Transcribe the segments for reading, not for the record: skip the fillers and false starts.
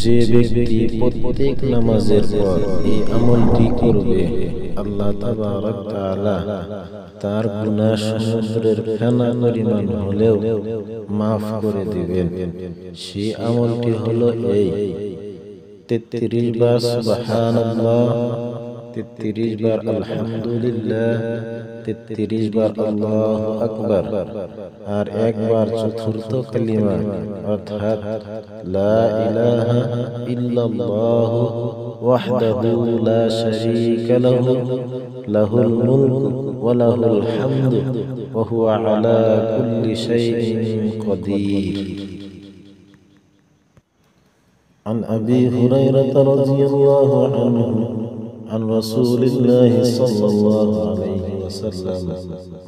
যে ব্যক্তি প্রত্যেক নামাজের পর এই আমলটি করবে, আল্লাহ তাবারক তাআলা তার গুনাহ সমুদ্রের ফেনা পরিমাণ হলেও মাফ করে দিবেন। সেই আমলটি হলো এই: 33 বার সুবহানাল্লাহ, 33 বার আলহামদুলিল্লাহ, 33 বার আল্লাহু আকবার, আর একবার চতুর্থ কালিমা অর্থাৎ লা ইলাহা ইল্লাল্লাহু ওয়াহদাহু লা শারীকা লাহু লাহুল মুলকু ওয়া লাহুল হামদু ওয়া হুয়া আলা কুল্লি শাইইন কাদির। عن أبي هريرة رضي الله عنه عن رسول الله صلى الله عليه وسلم: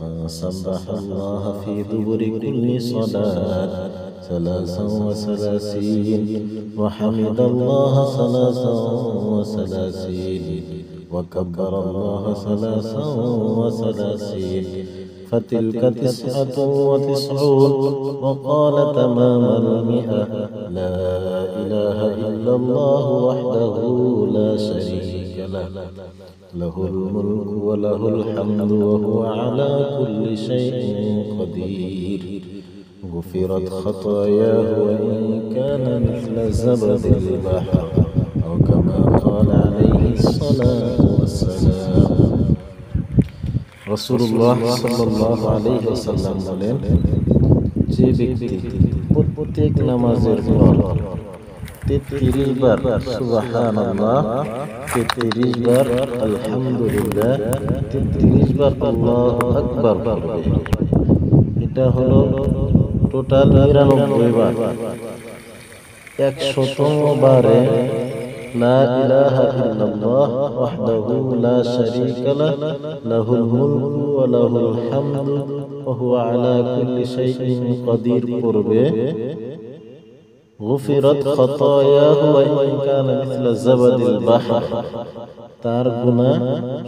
من سبح الله في دبر كل صلاة 33 وحمد الله 33 وكبر الله 33 فتلك 99 وقال تمام 100: لا إله إلا الله وحده لا شريك له له الملك وله الحمد وهو على كل شيء قدير غفرت خطاياه وإن كان مثل زبد البحر أو كما قال عليه الصلاة والسلام। রাসূলুল্লাহ সাল্লাল্লাহু আলাইহি ওয়াসাল্লাম বলেন, যে ব্যক্তি প্রত্যেক নামাজের পর 33 বার সুবহানাল্লাহ, 33 বার আলহামদুলিল্লাহ, 33 বার আল্লাহু আকবার পড়বে, এটা হলো টোটাল 99 বার। 100তম বারে লা ইলাহা ইল্লাল্লাহ ওয়াহদাহু লা শারীকা লাহু লাহুল মুলকু ওয়া লাহুল হামদু ওয়া হুয়া আলা কুল্লি শাইইন কাদির পড়বে, গুফিরাত খাতায়াহু ওয়া ইন কানা মিসলা যাবাদিল বাহর, তার গুনাহ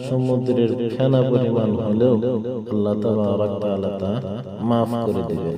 সমুদ্রের ফেনা পরিমাণ হলেও আল্লাহ তাবারক তাআলা তা মাফ করে দিবেন।